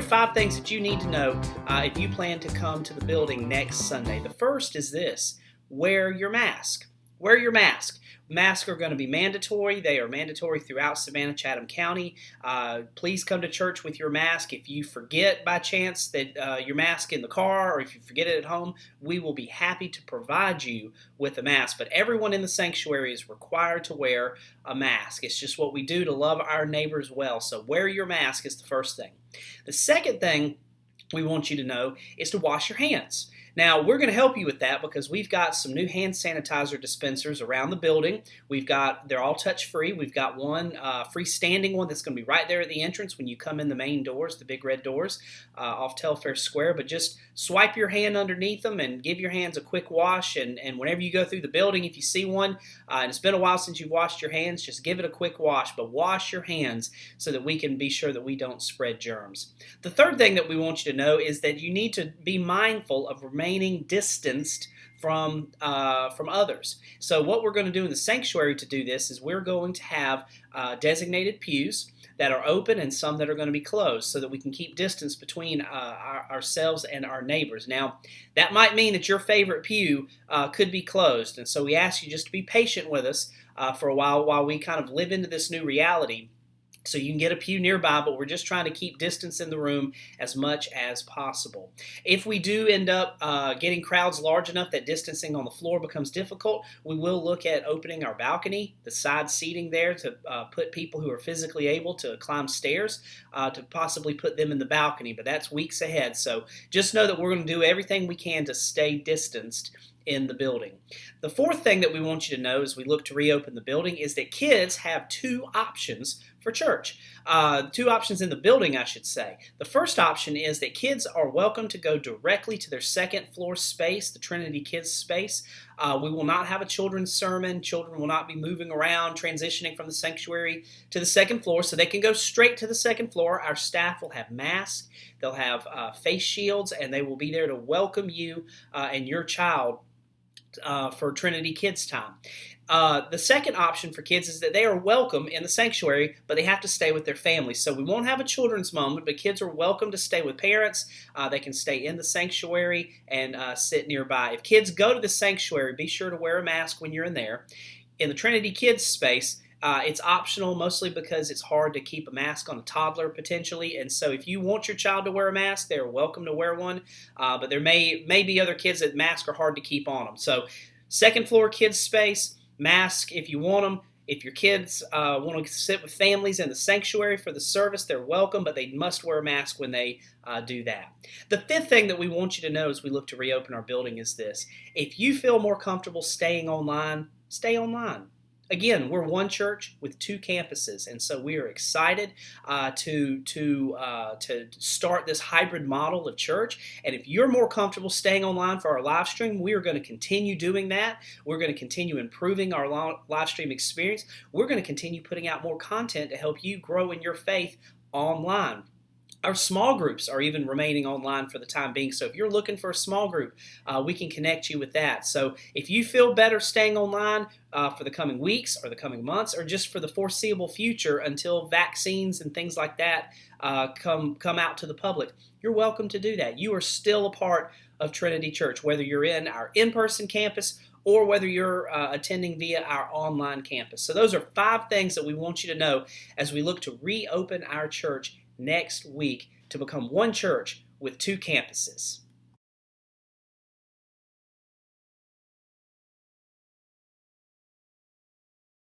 5 things that you need to know if you plan to come to the building next Sunday. The first is this: wear your mask. Wear your mask. Masks are going to be mandatory. They are mandatory throughout Savannah-Chatham County. Please come to church with your mask. If you forget by chance that your mask in the car, or if you forget it at home, we will be happy to provide you with a mask. But everyone in the sanctuary is required to wear a mask. It's just what we do to love our neighbors well. So wear your mask is the first thing. The second thing we want you to know is to wash your hands. Now, we're going to help you with that because we've got some new hand sanitizer dispensers around the building. They're all touch-free. We've got one freestanding one that's going to be right there at the entrance when you come in the main doors, the big red doors off Telfair Square. But just swipe your hand underneath them and give your hands a quick wash. And whenever you go through the building, if you see one, and it's been a while since you've washed your hands, just give it a quick wash. But wash your hands so that we can be sure that we don't spread germs. The third thing that we want you to know is that you need to be mindful of remaining distanced from others. So what we're going to do in the sanctuary to do this is we're going to have designated pews that are open and some that are going to be closed so that we can keep distance between ourselves and our neighbors. Now, that might mean that your favorite pew could be closed, and so we ask you just to be patient with us for a while we kind of live into this new reality. So you can get a pew nearby, but we're just trying to keep distance in the room as much as possible. If we do end up getting crowds large enough that distancing on the floor becomes difficult, we will look at opening our balcony, the side seating there, to put people who are physically able to climb stairs, to possibly put them in the balcony, but that's weeks ahead. So just know that we're going to do everything we can to stay distanced in the building. The fourth thing that we want you to know as we look to reopen the building is that kids have 2 options for church. 2 options in the building, I should say. The first option is that kids are welcome to go directly to their second floor space, the Trinity Kids space. We will not have a children's sermon. Children will not be moving around, transitioning from the sanctuary to the second floor, so they can go straight to the second floor. Our staff will have masks, they'll have face shields, and they will be there to welcome you and your child for Trinity Kids time. The second option for kids is that they are welcome in the sanctuary, but they have to stay with their families. So we won't have a children's moment, but kids are welcome to stay with parents. They can stay in the sanctuary and sit nearby. If kids go to the sanctuary, be sure to wear a mask when you're in there. In the Trinity Kids space, it's optional, mostly because it's hard to keep a mask on a toddler potentially, and so if you want your child to wear a mask, they're welcome to wear one, but there may be other kids that masks are hard to keep on them. So second floor kids space, mask if you want them. If your kids want to sit with families in the sanctuary for the service, they're welcome, but they must wear a mask when they do that. The fifth thing that we want you to know as we look to reopen our building is this: if you feel more comfortable staying online, stay online. Again, we're one church with 2 campuses, and so we are excited to start this hybrid model of church. And if you're more comfortable staying online for our live stream, we are going to continue doing that. We're going to continue improving our live stream experience. We're going to continue putting out more content to help you grow in your faith online. Our small groups are even remaining online for the time being, so if you're looking for a small group, we can connect you with that. So if you feel better staying online for the coming weeks or the coming months, or just for the foreseeable future until vaccines and things like that come out to the public, you're welcome to do that. You are still a part of Trinity Church, whether you're in our in-person campus or whether you're attending via our online campus. So those are 5 things that we want you to know as we look to reopen our church next week to become one church with 2 campuses.